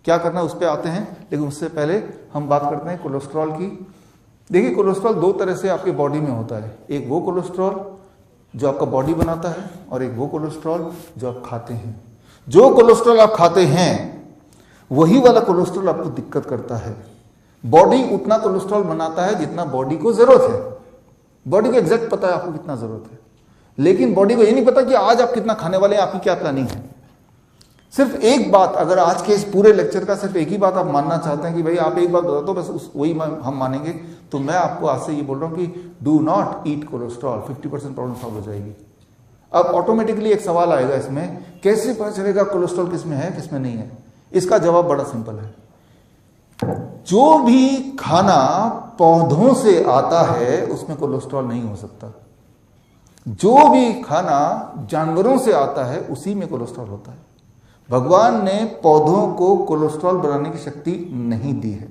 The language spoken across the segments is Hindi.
क्या करना है उस पर आते हैं, लेकिन उससे पहले हम बात करते हैं कोलेस्ट्रॉल की। देखिए कोलेस्ट्रॉल दो तरह से आपके बॉडी में होता है, एक वो कोलेस्ट्रॉल जो आपका बॉडी बनाता है और एक वो कोलेस्ट्रॉल जो आप खाते हैं। जो कोलेस्ट्रॉल आप खाते हैं वही वाला कोलेस्ट्रॉल आपको दिक्कत करता है। बॉडी उतना कोलेस्ट्रॉल बनाता है जितना बॉडी को जरूरत है, बॉडी को एग्जैक्ट पता है आपको कितना जरूरत है, लेकिन बॉडी को ये नहीं पता कि आज आप कितना खाने वाले हैं, आपकी क्या प्लानिंग है। सिर्फ एक बात, अगर आज के इस पूरे लेक्चर का सिर्फ एक ही बात आप मानना चाहते हैं कि भाई आप एक बात बता दो बस वही हम मानेंगे, तो मैं आपको आज से ये बोल रहा हूं कि do not eat cholesterol, 50% problem solve हो जाएगी। अब ऑटोमेटिकली एक सवाल आएगा इसमें, कैसे पता चलेगा कोलेस्ट्रॉल किसमें है किसमें नहीं है। इसका जवाब बड़ा सिंपल है, जो भी खाना पौधों से आता है उसमें कोलेस्ट्रॉल नहीं हो सकता, जो भी खाना जानवरों से आता है उसी में कोलेस्ट्रॉल होता है। भगवान ने पौधों को कोलेस्ट्रॉल बनाने की शक्ति नहीं दी है।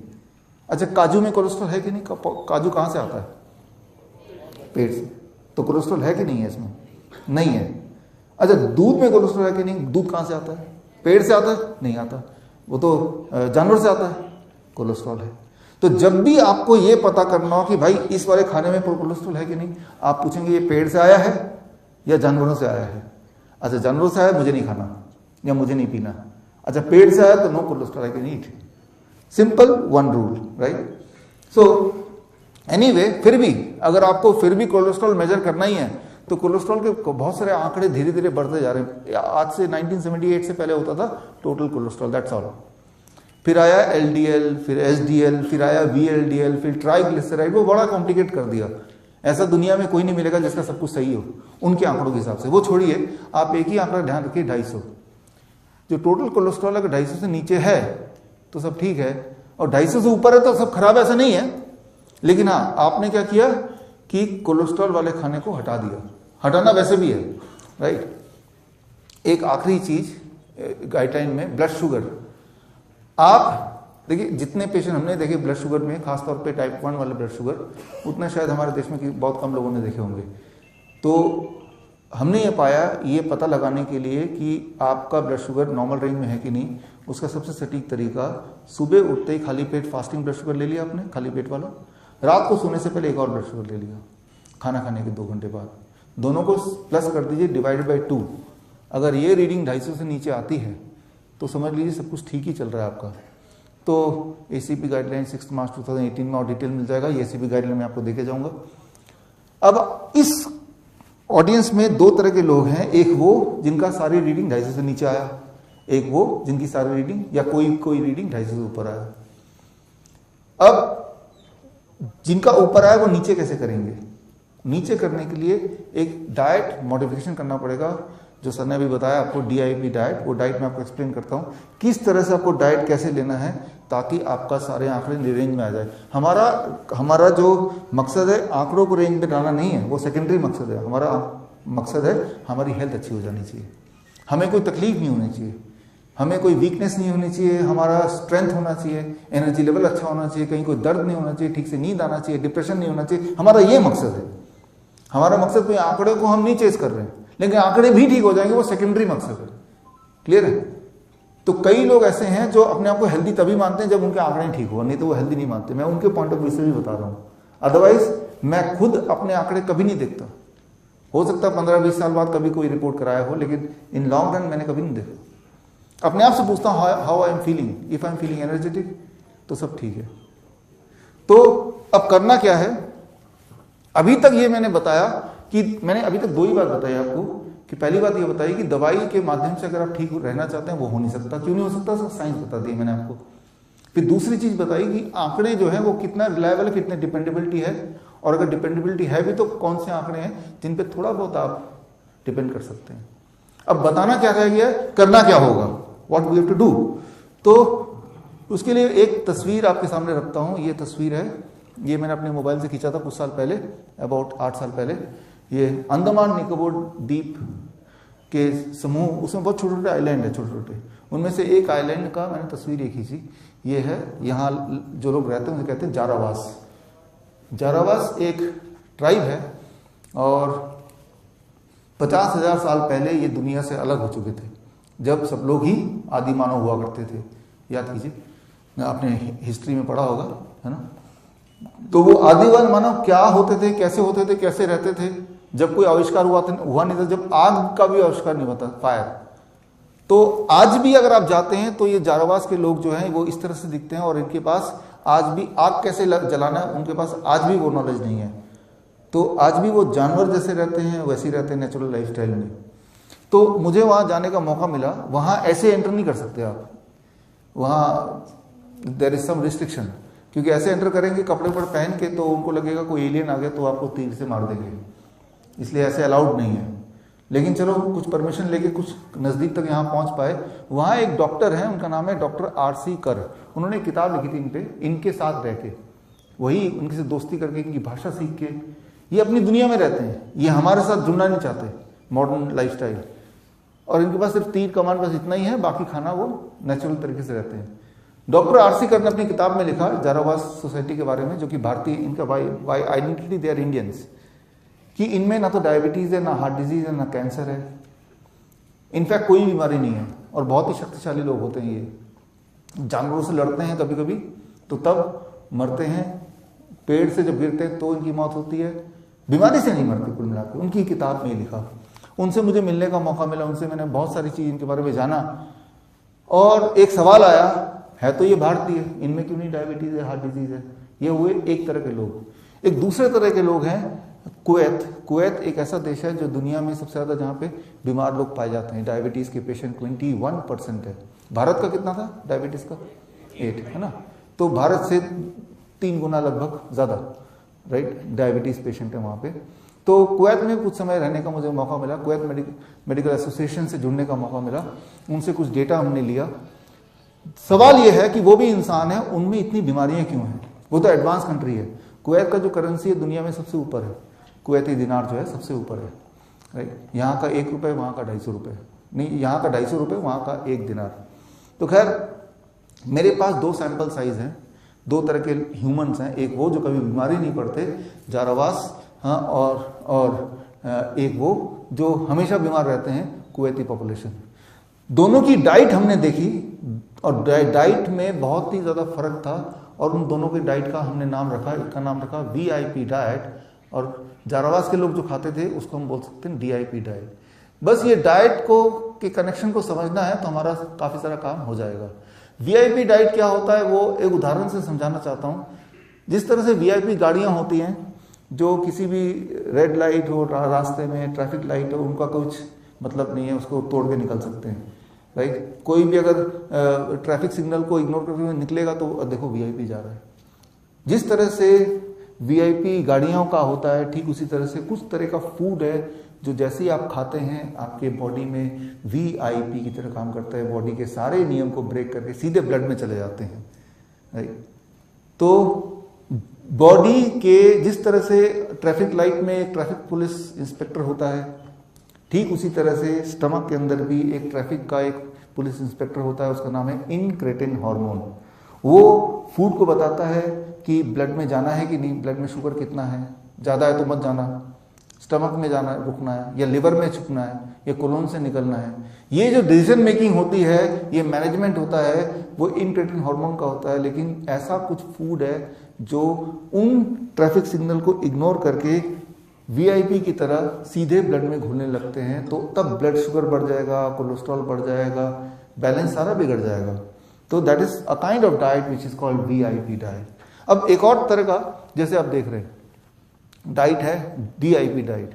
अच्छा, काजू में कोलेस्ट्रॉल है कि नहीं? काजू कहां से आता है? पेट से। तो कोलेस्ट्रॉल है कि नहीं है इसमें? नहीं है। अच्छा, दूध में कोलेस्ट्रॉल है कि नहीं? दूध कहां से आता है? पेट से आता है? नहीं आता, वो तो जानवर से आता है, कोलेस्ट्रॉल है। तो जब भी आपको ये पता करना हो कि भाई इस वाले खाने में कोलेस्ट्रॉल है कि नहीं, आप पूछेंगे ये पेड़ से आया है या जानवरों से आया है। अच्छा, जानवरों से आया मुझे नहीं खाना या मुझे नहीं पीना। अच्छा, पेड़ से आया तो no cholesterol, I can eat. Simple one rule, right. So anyway, फिर भी अगर आपको फिर भी कोलेस्ट्रॉल मेजर करना ही है तो कोलेस्ट्रॉल के बहुत सारे आंकड़े धीरे धीरे बढ़ते जा रहे हैं। आज से 1978 से पहले होता था टोटल कोलेस्ट्रॉल, दैट्स ऑल। फिर आया एलडीएल, फिर एसडीएल, फिर आया वीएलडीएल, फिर ट्राइग्लिसराइड, वो बड़ा कॉम्प्लिकेट कर दिया। ऐसा दुनिया में कोई नहीं मिलेगा जिसका सब कुछ सही हो उनके आंकड़ों के हिसाब से। वो छोड़िए, आप एक ही आंकड़ा ध्यान रखिए, 250। जो टोटल कोलेस्ट्रॉल अगर 250 से नीचे है तो सब ठीक है, और 250 से ऊपर है तो सब खराब, ऐसा नहीं है। लेकिन हाँ, आपने क्या किया कि कोलेस्ट्रॉल वाले खाने को हटा दिया। हटाना वैसे भी है, राइट। एक आखिरी चीज गाइडलाइन में, ब्लड शुगर। आप देखिए, जितने पेशेंट हमने देखे ब्लड शुगर में, खासतौर पे टाइप 1 वाले ब्लड शुगर, उतने शायद हमारे देश में बहुत कम लोगों ने देखे होंगे। तो हमने ये पाया, ये पता लगाने के लिए कि आपका ब्लड शुगर नॉर्मल रेंज में है कि नहीं, उसका सबसे सटीक तरीका, सुबह उठते ही खाली पेट फास्टिंग ब्लड शुगर ले लिया आपने, खाली पेट वाला। रात को सोने से पहले एक और ब्लड शुगर ले लिया, खाना खाने के 2 घंटे बाद। दोनों को प्लस कर दीजिए, डिवाइडेड बाई 2। अगर ये रीडिंग 250 से नीचे आती है तो समझ लीजिए सब कुछ ठीक ही चल रहा है आपका। तो एसीपी गाइडलाइन 6 मार्च 2018 में और डिटेल मिल जाएगा, ये एसीपी गाइडलाइन में आपको देके जाऊंगा। अब इस ऑडियंस में 2 तरह के लोग हैं, एक वो जिनका सारी रीडिंग 250 से नीचे आया, एक वो जिनकी सारी रीडिंग या कोई रीडिंग 250 से ऊपर आया। अब जिनका ऊपर आया वो नीचे कैसे करेंगे? नीचे करने के लिए एक डाइट मॉडिफिकेशन करना पड़ेगा, जो सर ने अभी बताया आपको, DIP डाइट। वो डाइट मैं आपको एक्सप्लेन करता हूँ किस तरह से आपको डाइट कैसे लेना है ताकि आपका सारे आंकड़े रेंज में आ जाए। हमारा जो मकसद है आंकड़ों को रेंज में लाना नहीं है, वो सेकेंडरी मकसद है। हमारा मकसद है हमारी हेल्थ अच्छी हो जानी चाहिए, हमें कोई तकलीफ नहीं होनी चाहिए, हमें कोई वीकनेस नहीं होनी चाहिए, हमारा स्ट्रेंथ होना चाहिए, एनर्जी लेवल अच्छा होना चाहिए, कहीं कोई दर्द नहीं होना चाहिए, ठीक से नींद आना चाहिए, डिप्रेशन नहीं होना चाहिए। हमारा ये मकसद है। हमारा मकसद कोई आंकड़े को हम नहीं चेस कर रहे हैं, लेकिन आंकड़े भी ठीक हो जाएंगे, वो सेकेंडरी मकसद है। क्लियर है? तो कई लोग ऐसे हैं जो अपने आप को हेल्दी तभी मानते हैं जब उनके आंकड़े ठीक हो, नहीं तो वो हेल्दी नहीं मानते। मैं उनके पॉइंट ऑफ व्यू से भी बता रहा हूं, अदरवाइज मैं खुद अपने आंकड़े कभी नहीं देखता। हो सकता है 15-20 साल बाद कभी कोई रिपोर्ट कराया हो, लेकिन इन लॉन्ग रन मैंने कभी नहीं देखा। अपने आप से पूछता हूं how I am feeling, if I am feeling energetic तो सब ठीक है। तो अब करना क्या है? अभी तक ये मैंने बताया कि मैंने अभी तक 2 ही बात बताई आपको, कि पहली बात ये बताई कि दवाई के माध्यम से अगर आप ठीक रहना चाहते हैं वो हो नहीं सकता। क्यों नहीं हो सकता? सब साइंस बता दी मैंने आपको। फिर दूसरी चीज बताई कि आंकड़े जो है वो कितना रिलायबल है, कितने डिपेंडेबिलिटी है, और अगर डिपेंडेबिलिटी है भी तो कौन से आंकड़े हैं जिन पे थोड़ा बहुत आप डिपेंड कर सकते हैं। अब बताना क्या रह गया, करना क्या होगा, what we have to do. तो उसके लिए एक तस्वीर आपके सामने रखता हूं। ये तस्वीर है, ये मैंने अपने मोबाइल से खींचा था कुछ साल पहले, अबाउट 8 साल पहले। ये अंडमान निकोबार द्वीप के समूह, उसमें बहुत छोटे छोटे आइलैंड है, छोटे छोटे, उनमें से एक आइलैंड का मैंने तस्वीर ये खींची। ये है, यहाँ जो लोग रहते हैं उन्हें कहते हैं जारावास। जारावास एक ट्राइब है और 50,000 साल पहले ये दुनिया से अलग हो चुके थे, जब सब लोग ही आदि मानव हुआ करते थे। याद कीजिए, आपने हिस्ट्री में पढ़ा होगा, है ना। तो वो आदिवान मानव क्या होते थे, कैसे रहते थे, जब कोई आविष्कार हुआ नहीं था, जब आग का भी आविष्कार नहीं हुआ था, फायर। तो आज भी अगर आप जाते हैं तो ये जारावास के लोग जो हैं वो इस तरह से दिखते हैं, और इनके पास आज भी आग कैसे जलाना है उनके पास आज भी वो नॉलेज नहीं है। तो आज भी वो जानवर जैसे रहते हैं वैसे ही रहते हैं नेचुरल लाइफस्टाइल में। तो मुझे वहाँ जाने का मौका मिला। वहाँ ऐसे एंटर नहीं कर सकते आप, वहाँ देयर इज सम रिस्ट्रिक्शन, क्योंकि ऐसे एंटर करेंगे कपड़े पर पहन के तो उनको लगेगा कोई एलियन आ गया तो आपको तीर से मार देंगे, इसलिए ऐसे अलाउड नहीं है। लेकिन चलो कुछ परमिशन लेके कुछ नज़दीक तक यहाँ पहुँच पाए। वहाँ एक डॉक्टर हैं, उनका नाम है डॉक्टर R.C. कर। उन्होंने एक किताब लिखी थी इन पे, इनके साथ रह के, वही उनके से दोस्ती करके, इनकी भाषा सीख के। ये अपनी दुनिया में रहते हैं, ये हमारे साथ जुड़ना नहीं चाहते मॉडर्न लाइफस्टाइल, और इनके पास सिर्फ तीर कमान बस इतना ही है, बाकी खाना वो नेचुरल तरीके से रहते हैं। Doctor R.C. कर ने अपनी किताब में लिखा जारावास सोसाइटी के बारे में, जो कि भारतीय, इनका by identity they are Indians, कि इनमें ना तो डायबिटीज है, ना हार्ट डिजीज है, ना कैंसर है, इनफैक्ट कोई बीमारी नहीं है, और बहुत ही शक्तिशाली लोग होते हैं ये। जानवरों से लड़ते हैं कभी कभी तो तब मरते हैं, पेड़ से जब गिरते हैं तो इनकी मौत होती है, बीमारी से नहीं मरते कुल मिलाकर। उनकी किताब में लिखा, उनसे मुझे मिलने का मौका मिला, उनसे मैंने बहुत सारी चीज़ इनके बारे में जाना, और एक सवाल आया, है तो ये भारतीय, इनमें क्यों नहीं डायबिटीज है, हार्ट डिजीज है। ये हुए एक तरह के लोग। एक दूसरे तरह के लोग हैं कुवैत एक ऐसा देश है जो दुनिया में सबसे ज़्यादा जहाँ पे बीमार लोग पाए जाते हैं। डायबिटीज़ के पेशेंट 21% है। भारत का कितना था डायबिटीज़ का? 8 है ना। तो भारत से 3 गुना लगभग ज़्यादा, राइट, डायबिटीज़ पेशेंट है वहाँ पे। तो कुवैत में कुछ समय रहने का मुझे मौका मिला, कुवैत मेडिकल एसोसिएशन से जुड़ने का मौका मिला, उनसे कुछ डेटा हमने लिया। सवाल यह है कि वो भी इंसान है, उनमें इतनी बीमारियां क्यों हैं? वो तो एडवांस कंट्री है। कुवैत का जो करेंसी है दुनिया में सबसे ऊपर है, कुवैती दिनार जो है सबसे ऊपर है, राइट। यहाँ का 1 रुपये, वहाँ का 250 रुपये, नहीं यहाँ का 250 रुपये, वहाँ का 1 दिनार। तो खैर मेरे पास 2 सैंपल साइज हैं, 2 तरह के ह्यूमंस हैं, एक वो जो कभी बीमारी नहीं पड़ते जारावास, हाँ, और एक वो जो हमेशा बीमार रहते हैं, कुवैती पॉपुलेशन। दोनों की डाइट हमने देखी, और डाइट में बहुत ही ज़्यादा फर्क था, और उन दोनों के डाइट का हमने नाम रखा, इसका नाम रखा VIP डाइट, और जारावास के लोग जो खाते थे उसको हम बोल सकते हैं DIP डाइट। बस ये डाइट को के कनेक्शन को समझना है तो हमारा काफ़ी सारा काम हो जाएगा। VIP डाइट क्या होता है वो एक उदाहरण से समझाना चाहता हूँ। जिस तरह से VIP गाड़ियाँ होती हैं, जो किसी भी रेड लाइट हो, रास्ते में ट्रैफिक लाइट हो, उनका कुछ मतलब नहीं है, उसको तोड़ के निकल सकते हैं, राइट। कोई भी अगर ट्रैफिक सिग्नल को इग्नोर करते हुए निकलेगा तो देखो VIP जा रहा है। जिस तरह से VIP गाड़ियों का होता है, ठीक उसी तरह से कुछ तरह का फूड है जो जैसे ही आप खाते हैं आपके बॉडी में VIP की तरह काम करता है, बॉडी के सारे नियम को ब्रेक करके सीधे ब्लड में चले जाते हैं, राइट। तो बॉडी के जिस तरह से ट्रैफिक लाइट में एक ट्रैफिक पुलिस इंस्पेक्टर होता है, ठीक उसी तरह से स्टमक के अंदर भी एक ट्रैफिक का एक पुलिस इंस्पेक्टर होता है, उसका नाम है इनक्रेटिन हार्मोन। वो फूड को बताता है कि ब्लड में जाना है कि नहीं, ब्लड में शुगर कितना है, ज़्यादा है तो मत जाना, स्टमक में जाना रुकना है, या लिवर में छुपना है, या कोलोन से निकलना है। ये जो डिसीजन मेकिंग होती है, ये मैनेजमेंट होता है, वो इनक्रेटिन हार्मोन का होता है। लेकिन ऐसा कुछ फूड है जो उन ट्रैफिक सिग्नल को इग्नोर करके VIP की तरह सीधे ब्लड में घुलने लगते हैं, तो तब ब्लड शुगर बढ़ जाएगा, कोलेस्ट्रॉल बढ़ जाएगा, बैलेंस सारा बिगड़ जाएगा। तो that is a kind of diet which is called VIP diet. अब एक और तरह का, जैसे आप देख रहे हैं, डाइट है DIP डाइट।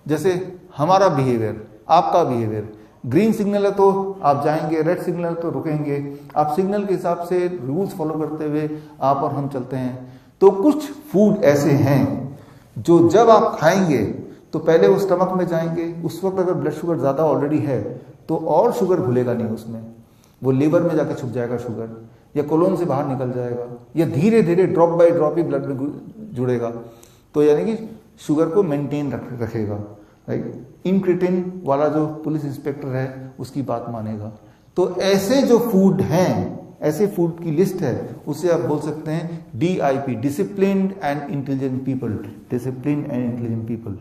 जैसे हमारा बिहेवियर, आपका बिहेवियर, ग्रीन सिग्नल है तो आप जाएंगे, रेड सिग्नल है तो रुकेंगे, आप सिग्नल के हिसाब से रूल्स फॉलो करते हुए आप और हम चलते हैं। तो कुछ फूड ऐसे हैं जो जब आप खाएंगे तो पहले वो स्टमक में जाएंगे, उस वक्त अगर ब्लड शुगर ज़्यादा ऑलरेडी है तो और शुगर घुलेगा नहीं उसमें, वो लीवर में जाकर छुप जाएगा शुगर, या कोलोन से बाहर निकल जाएगा, या धीरे धीरे drop by drop he blood में जुड़ेगा। तो यानी कि शुगर को मेंटेन रखेगा, राइट। इनक्रेटिन वाला जो पुलिस इंस्पेक्टर है उसकी बात मानेगा। तो ऐसे जो फूड हैं, ऐसे फूड की लिस्ट है, उसे आप बोल सकते हैं DIP, disciplined and intelligent people, disciplined and intelligent people.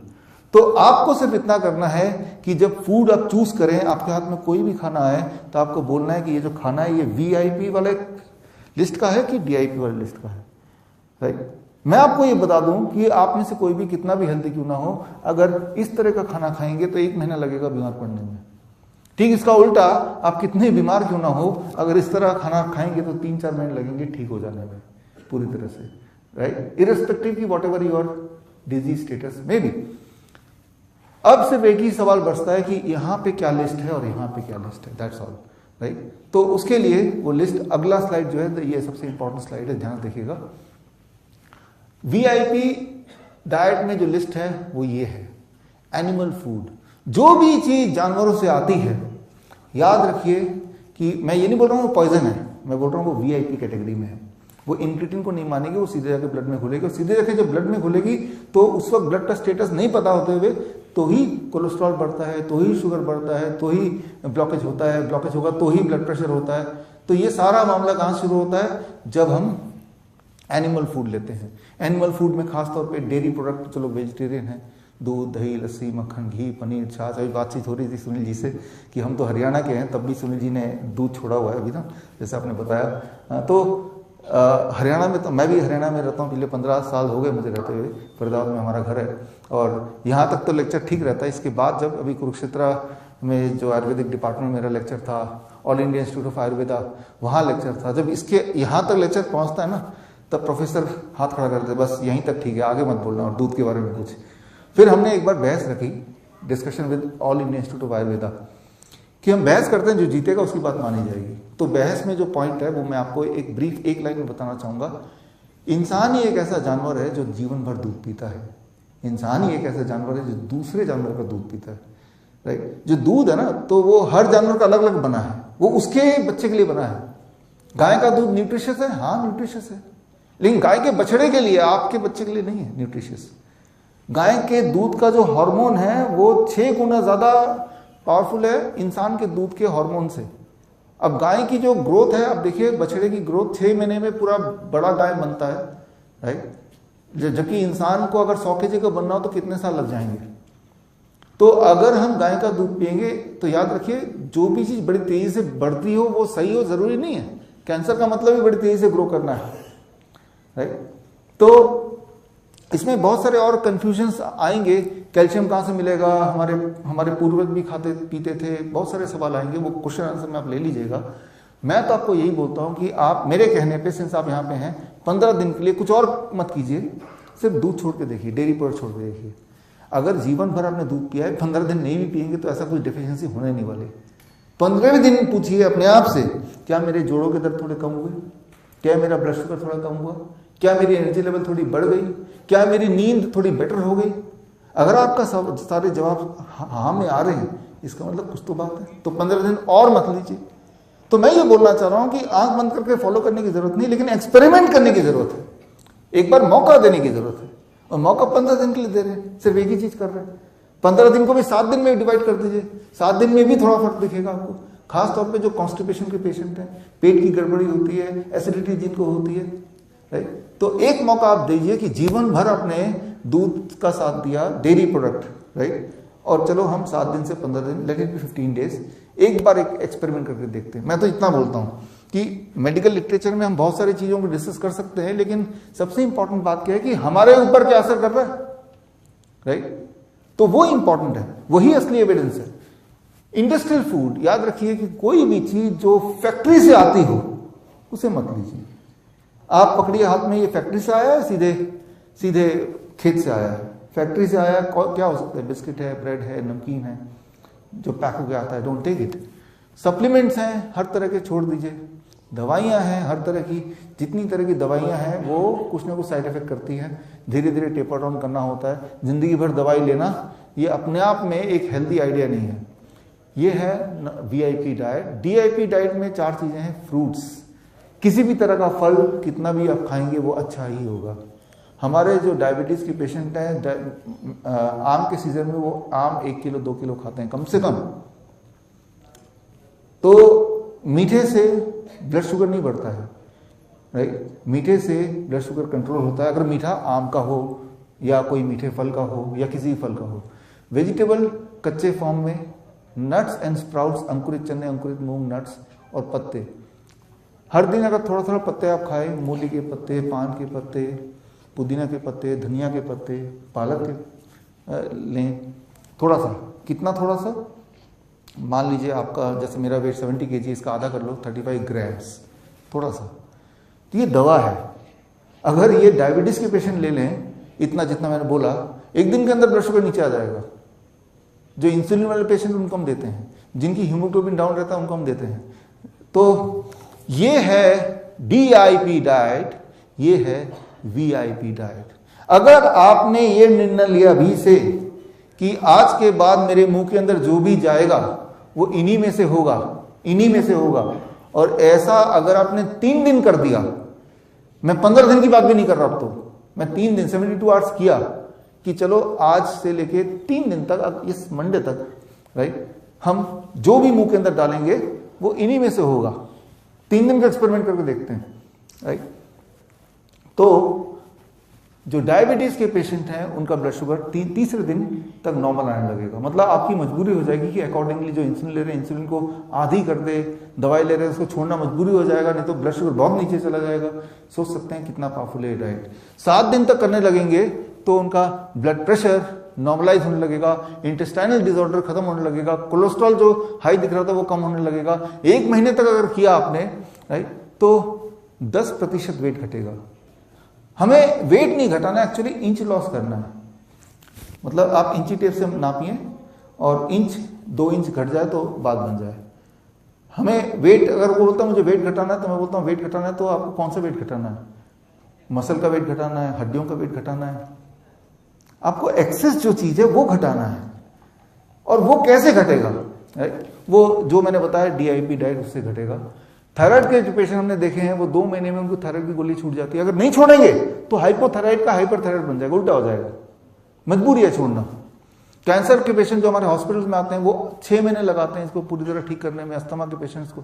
तो आपको सिर्फ इतना करना है कि जब फूड आप चूज करें, आपके हाथ में कोई भी खाना आए, तो आपको बोलना है कि ये जो खाना है ये VIP वाले लिस्ट का है कि DIP वाले लिस्ट का है, राइट। मैं आपको ये बता दूं कि आप में से कोई भी कितना भी हेल्दी क्यों ना हो, अगर इस तरह का खाना खाएंगे तो 1 महीना लगेगा बीमार पड़ने में। ठीक इसका उल्टा, आप कितने बीमार क्यों ना हो, अगर इस तरह खाना खाएंगे तो 3-4 महीने लगेंगे ठीक हो जाने में पूरी तरह से, राइट, इररिस्पेक्टिव की what ever your disease status में भी। अब सिर्फ एक ही सवाल बचता है कि यहाँ पे क्या लिस्ट है और यहाँ पे क्या लिस्ट है, दैट्स ऑल, राइट। तो उसके लिए वो लिस्ट, अगला स्लाइड जो है ये सबसे इंपॉर्टेंट स्लाइड है, ध्यान देखिएगा। VIP डाइट में जो लिस्ट है वो ये है, एनिमल फूड, जो भी चीज जानवरों से आती है। याद रखिए कि मैं ये नहीं बोल रहा हूँ वो पॉइजन है, मैं बोल रहा हूँ वो VIP कैटेगरी में है। वो इंक्रीटिन को नहीं मानेगी, वो सीधे जाके ब्लड में घुलेगी, और सीधे जाके जब ब्लड में घुलेगी तो उस वक्त ब्लड का स्टेटस नहीं पता होते हुए तो ही कोलेस्ट्रॉल बढ़ता है, तो ही शुगर बढ़ता है, तो ही ब्लॉकेज होता है, ब्लॉकेज होगा तो ही ब्लड प्रेशर होता है। तो ये सारा मामला कहाँ शुरू होता है, जब हम एनिमल फूड लेते हैं। एनिमल फूड में खासतौर पे डेयरी प्रोडक्ट, जो लोग वेजिटेरियन हैं, दूध, दही, लस्सी, मक्खन, घी, पनीर, छाछ। अभी बातचीत हो रही थी सुनील जी से कि हम तो हरियाणा के हैं, तब भी सुनील जी ने दूध छोड़ा हुआ है अभी ना, जैसे आपने बताया। तो हरियाणा में, तो मैं भी हरियाणा में रहता हूँ, पिछले 15 साल हो गए मुझे रहते हुए। फरीदाबाद में हमारा घर है और यहाँ तक तो लेक्चर ठीक रहता है। इसके बाद जब अभी कुरुक्षेत्र में जो आयुर्वेदिक डिपार्टमेंट में मेरा लेक्चर था, all India institute of Ayurveda, वहाँ लेक्चर था। जब इसके यहाँ तक लेक्चर पहुँचता है ना, तब प्रोफेसर हाथ खड़ा करते, बस यहीं तक ठीक है, आगे मत बोलना और दूध के बारे में कुछ। फिर हमने एक बार बहस रखी, discussion with all India institute of Ayurveda, कि हम बहस करते हैं, जो जीतेगा उसकी बात मानी जाएगी। तो बहस में जो पॉइंट है वो मैं आपको एक ब्रीफ एक लाइन में बताना चाहूंगा। इंसान ही एक ऐसा जानवर है जो जीवन भर दूध पीता है। इंसान ही एक ऐसा जानवर है जो दूसरे जानवर का दूध पीता है, राइट। जो दूध है ना, तो वो हर जानवर का अलग अलग बना है, वो उसके बच्चे के लिए बना है। गाय का दूध न्यूट्रिशियस है, हाँ न्यूट्रिशियस है, लेकिन गाय के बछड़े के लिए, आपके बच्चे के लिए नहीं है न्यूट्रिशियस। गाय के दूध का जो हार्मोन है वो 6 गुना ज्यादा पावरफुल है इंसान के दूध के हार्मोन से। अब गाय की जो ग्रोथ है, अब देखिए बछड़े की ग्रोथ 6 महीने में पूरा बड़ा गाय बनता है, राइट। जबकि इंसान को अगर 100 kg का बनना हो तो कितने साल लग जाएंगे। तो अगर हम गाय का दूध पिएंगे तो याद रखिए, जो भी चीज बड़ी तेजी से बढ़ती हो वो सही हो जरूरी नहीं है। कैंसर का मतलब ही बड़ी तेजी से ग्रो करना है, राइट। तो इसमें बहुत सारे और कंफ्यूजन्स आएंगे। कैल्शियम कहाँ से मिलेगा, हमारे पूर्वज भी खाते पीते थे, बहुत सारे सवाल आएंगे, वो क्वेश्चन आंसर में आप ले लीजिएगा। मैं तो आपको यही बोलता हूँ कि आप मेरे कहने पे, सिंस आप यहाँ पे हैं, 15 दिन के लिए कुछ और मत कीजिए, सिर्फ दूध छोड़ के देखिए, डेयरी प्रोडक्ट छोड़ के देखिए। अगर जीवन भर आपने दूध पिया है, 15 दिन नहीं भी पिएंगे तो ऐसा कुछ डिफिशियंसी होने नहीं वाली। 15वें दिन पूछिए अपने आप से, क्या मेरे जोड़ों के दर्द थोड़े कम हुए, क्या मेरा ब्लड शुगर थोड़ा कम हुआ, क्या मेरी एनर्जी लेवल थोड़ी बढ़ गई, क्या मेरी नींद थोड़ी बेटर हो गई। अगर आपका सारे जवाब हाँ में आ रहे हैं, इसका मतलब कुछ तो बात है। तो 15 दिन और मत लीजिए। तो मैं ये बोलना चाह रहा हूं कि आंख बंद करके फॉलो करने की जरूरत नहीं, लेकिन एक्सपेरिमेंट करने की जरूरत है। एक बार मौका देने की जरूरत है, और मौका 15 दिन के लिए दे रहे हैं, सिर्फ एक ही चीज कर रहे हैं। 15 दिन को भी 7 दिन में डिवाइड कर दीजिए, 7 दिन में भी थोड़ा फर्क दिखेगा आपको। खास तौर पे जो कॉन्स्टिपेशन के पेशेंट हैं, पेट की गड़बड़ी होती है, एसिडिटी जिनको होती है, राइट। तो एक मौका आप दीजिए कि जीवन भर अपने दूध का साथ दिया, डेयरी प्रोडक्ट, राइट। और चलो हम 7 दिन से 15 दिन, लेट इट बी 15 डेज, एक बार एक एक्सपेरिमेंट करके देखते हैं। मैं तो इतना बोलता हूं कि मेडिकल लिटरेचर में हम बहुत सारी चीजों को डिस्कस कर सकते हैं, लेकिन सबसे इंपॉर्टेंट बात क्या है कि हमारे ऊपर क्या असर कर रहा है, राइट। तो वो इंपॉर्टेंट है, वही असली एविडेंस है। इंडस्ट्रियल फूड, याद रखिए कि कोई भी चीज जो फैक्ट्री से आती हो उसे मत लीजिए। आप पकड़िए हाथ में, ये फैक्ट्री से आया है, सीधे खेत से आया है। फैक्ट्री से आया क्या हो सकता है, बिस्किट है, ब्रेड है, नमकीन है, जो पैक होकर आता है, डोंट टेक इट। सप्लीमेंट्स हैं हर तरह के, छोड़ दीजिए। दवाइयां हैं हर तरह की, जितनी तरह की दवाइयां हैं वो कुछ ना कुछ साइड इफेक्ट करती हैं, धीरे धीरे टेपर डाउन करना होता है। जिंदगी भर दवाई लेना ये अपने आप में एक हेल्दी आइडिया नहीं है। ये है VIP डाइट। DIP डाइट में 4 चीजें हैं। फ्रूट्स, किसी भी तरह का फल कितना भी आप खाएंगे वो अच्छा ही होगा। हमारे जो डायबिटीज के पेशेंट हैं, आम के सीजन में वो आम 1 किलो 2 किलो खाते हैं कम से कम। तो मीठे से ब्लड शुगर नहीं बढ़ता है, राइट। मीठे से ब्लड शुगर कंट्रोल होता है अगर मीठा आम का हो या कोई मीठे फल का हो या किसी फल का हो। वेजिटेबल कच्चे फॉर्म में, नट्स एंड स्प्राउट्स, अंकुरित चने, अंकुरित मूंग, नट्स और पत्ते। हर दिन अगर थोड़ा थोड़ा पत्ते आप खाएं, मूली के पत्ते, पान के पत्ते, पुदीना के पत्ते, धनिया के पत्ते, पालक के लें थोड़ा सा। कितना थोड़ा सा? मान लीजिए आपका जैसे मेरा वेट 70 kg, इसका आधा कर लो, 35 ग्राम्स, थोड़ा सा। तो ये दवा है। अगर ये डायबिटीज के पेशेंट ले लें इतना जितना मैंने बोला, एक दिन के अंदर ब्लड शुगर नीचे आ जाएगा। जो इंसुलिन वाले पेशेंट उनको हम देते हैं, जिनकी हीमोग्लोबिन डाउन रहता है उनको हम देते हैं। तो ये है DIP डाइट, ये है VIP डाइट। अगर आपने ये निर्णय लिया अभी से कि आज के बाद मेरे मुंह के अंदर जो भी जाएगा वो इन्हीं में से होगा, इन्हीं में से होगा, और ऐसा अगर आपने 3 दिन कर दिया, मैं 15 दिन की बात भी नहीं कर रहा, अब तो मैं 3 दिन 72 आवर्स किया कि चलो आज से लेके 3 दिन तक, इस मंडे तक, राइट, हम जो भी मुंह के अंदर डालेंगे वो इन्हीं में से होगा। 3 दिन का एक्सपेरिमेंट करके देखते हैं, राइट। तो जो डायबिटीज के पेशेंट हैं उनका ब्लड शुगर तीसरे दिन तक नॉर्मल आने लगेगा। मतलब आपकी मजबूरी हो जाएगी कि अकॉर्डिंगली जो इंसुलिन ले रहे हैं इंसुलिन को आधी कर दे, दवाई ले रहे हैं उसको छोड़ना मजबूरी हो जाएगा, नहीं तो ब्लड शुगर बहुत नीचे चला जाएगा। सोच सकते हैं कितना पावरफुल है डाइट। 7 दिन तक करने लगेंगे तो उनका ब्लड प्रेशर नॉर्मलाइज होने लगेगा, इंटेस्टाइनल डिसऑर्डर खत्म होने लगेगा, कोलेस्ट्रॉल जो हाई दिख रहा था वो कम होने लगेगा। 1 महीने तक अगर किया आपने, राइट, तो 10% वेट घटेगा। हमें वेट नहीं घटाना, एक्चुअली इंच लॉस करना है। मतलब आप इंची टेप से नापिए और इंच 2 इंच घट जाए तो बात बन जाए। हमें वेट, अगर वो बोलता है मुझे वेट घटाना है तो मैं बोलता हूँ वेट घटाना है तो आपको कौन सा वेट घटाना है? मसल का वेट घटाना है, हड्डियों का वेट घटाना है, आपको एक्सेस जो चीज है वो घटाना है। और वो कैसे घटेगा? वो जो मैंने बताया DIP डाइट, उससे घटेगा। थायराइड के जो पेशेंट हमने देखे हैं वो 2 महीने में उनको थायराइड की गोली छूट जाती है। अगर नहीं छोड़ेंगे तो हाइपोथायराइड का हाइपरथायराइड बन जाएगा, उल्टा हो जाएगा, मजबूरी है छोड़ना। कैंसर के पेशेंट जो हमारे हॉस्पिटल में आते हैं वो 6 महीने लगाते हैं इसको पूरी तरह ठीक करने में। अस्थमा के पेशेंट्स को,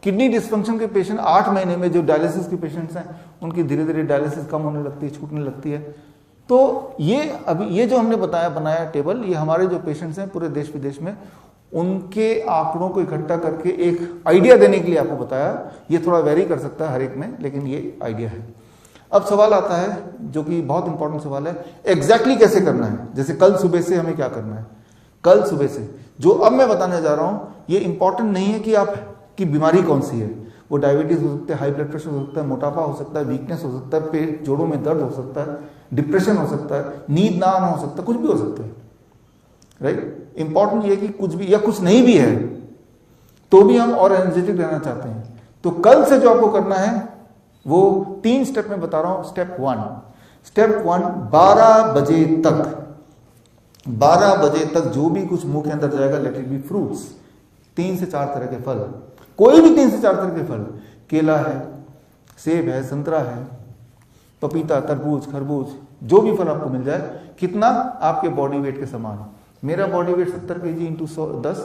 किडनी डिस्फंक्शन के पेशेंट 8 महीने में, जो डायलिसिस के पेशेंट्स हैं उनकी धीरे धीरे डायलिसिस कम होने लगती है, छूटने लगती है। तो ये अभी ये जो हमने बनाया टेबल, ये हमारे जो पेशेंट्स हैं पूरे देश विदेश में, उनके आंकड़ों को इकट्ठा करके एक आइडिया देने के लिए आपको बताया। ये थोड़ा वेरी कर सकता है हर एक में, लेकिन ये आइडिया है। अब सवाल आता है जो कि बहुत इंपॉर्टेंट सवाल है, एग्जैक्टली कैसे करना है? जैसे कल सुबह से हमें क्या करना है? कल सुबह से जो अब मैं बताने जा रहा हूं, ये इंपॉर्टेंट नहीं है कि आपकी बीमारी कौन सी है। वो डायबिटीज हो सकता है, हाई ब्लड प्रेशर हो सकता है, मोटापा हो सकता है, वीकनेस हो सकता है, पेट जोड़ों में दर्द हो सकता है, डिप्रेशन हो सकता है, नींद ना आना हो सकता है, कुछ भी हो सकता है, राइट। इंपॉर्टेंट ये कि कुछ भी या कुछ नहीं भी है तो भी हम और एनर्जेटिक रहना चाहते हैं। तो कल से जो आपको करना है वो 3 स्टेप में बता रहा हूं। स्टेप 1 12 बजे तक जो भी कुछ मुंह के अंदर जाएगा, लेट इट बी फ्रूट्स, 3 से 4 तरह के फल, कोई भी 3 से 4 तरह के फल, केला है, सेब है, संतरा है, पपीता, तरबूज, खरबूज, जो भी फल आपको मिल जाए। कितना? आपके बॉडी वेट के समान। मेरा बॉडी वेट 70 kg इंटू 10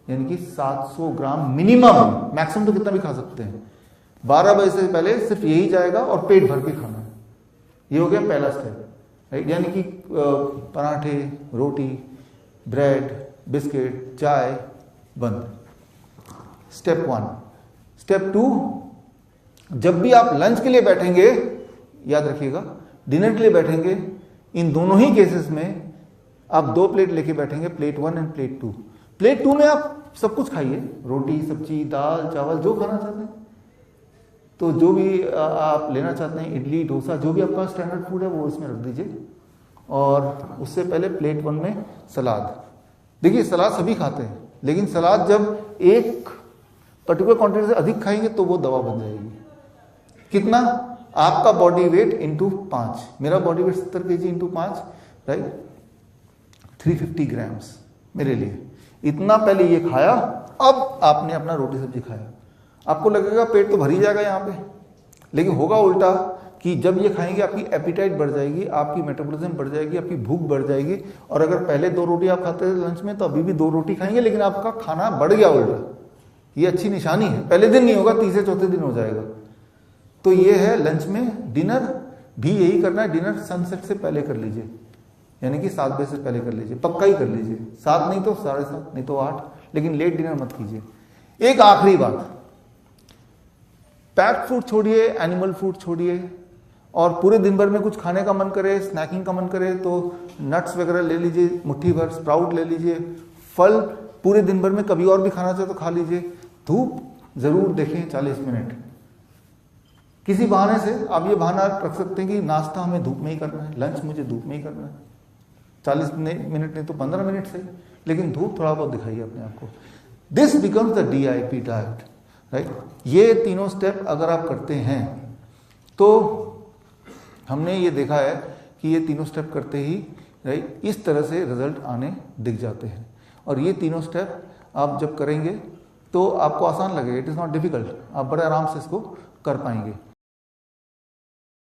यानी कि 700 ग्राम मिनिमम, मैक्सिमम तो कितना भी खा सकते हैं। 12 बजे से पहले सिर्फ यही जाएगा और पेट भर के खाना है। ये हो गया पहला स्टेप, राइट। यानी कि पराठे, रोटी, ब्रेड, बिस्किट, चाय बंद। स्टेप 1। स्टेप 2, जब भी आप लंच के लिए बैठेंगे, याद रखिएगा डिनर के लिए बैठेंगे, इन दोनों ही केसेस में आप 2 प्लेट लेके बैठेंगे, प्लेट 1 एंड प्लेट 2। प्लेट 2 में आप सब कुछ खाइए, रोटी, सब्जी, दाल, चावल, जो खाना चाहते हैं। तो जो भी आप लेना चाहते हैं, इडली, डोसा, जो भी आपका स्टैंडर्ड फूड है वो उसमें रख दीजिए। और उससे पहले प्लेट 1 में सलाद। देखिए सलाद सभी खाते हैं, लेकिन सलाद जब एक पर्टिकुलर क्वांटिटी से अधिक खाएंगे तो वो दवा बन जाएगी। कितना? आपका बॉडी वेट इंटू 5। मेरा body weight 70 kg into 5, right, 350 grams मेरे लिए। इतना पहले ये खाया, अब आपने अपना रोटी सब्जी खाया। आपको लगेगा पेट तो भर ही जाएगा यहाँ पे, लेकिन होगा उल्टा कि जब ये खाएंगे आपकी एपिटाइट बढ़ जाएगी, आपकी मेटाबॉलिज्म बढ़ जाएगी, आपकी भूख बढ़ जाएगी। और अगर पहले 2 रोटी आप खाते थे लंच में, तो अभी भी 2 रोटी खाएंगे, लेकिन आपका खाना बढ़ गया उल्टा। ये अच्छी निशानी है। पहले दिन नहीं होगा, तीसरे चौथे दिन हो जाएगा। तो ये है लंच में। डिनर भी यही करना है, डिनर सनसेट से पहले कर लीजिए, यानी कि 7 बजे से पहले कर लीजिए, पक्का ही कर लीजिए, 7 नहीं तो 7:30 नहीं तो 8, लेकिन लेट डिनर मत कीजिए। एक आखिरी बात, पैक्ड फूड छोड़िए, एनिमल फूड छोड़िए, और पूरे दिन भर में कुछ खाने का मन करे, स्नैकिंग का मन करे तो नट्स वगैरह ले लीजिए, मुट्ठी भर स्प्राउट ले लीजिए, फल पूरे दिन भर में कभी और भी खाना चाहे तो खा लीजिए। धूप जरूर देखें 40 मिनट। किसी बहाने से आप ये बहाना रख सकते हैं कि नाश्ता हमें धूप में ही करना है, लंच मुझे धूप में ही करना है, 40 मिनट नहीं तो 15 मिनट से, लेकिन धूप थोड़ा बहुत दिखाइए अपने आप को। This becomes the DIP diet, right. ये तीनों स्टेप अगर आप करते हैं तो हमने ये देखा है कि ये तीनों स्टेप करते ही, राइट, इस तरह से रिजल्ट आने दिख जाते हैं। और ये तीनों स्टेप आप जब करेंगे तो आपको आसान लगेगा, इट इज़ नॉट डिफिकल्ट, आप बड़े आराम से इसको कर पाएंगे।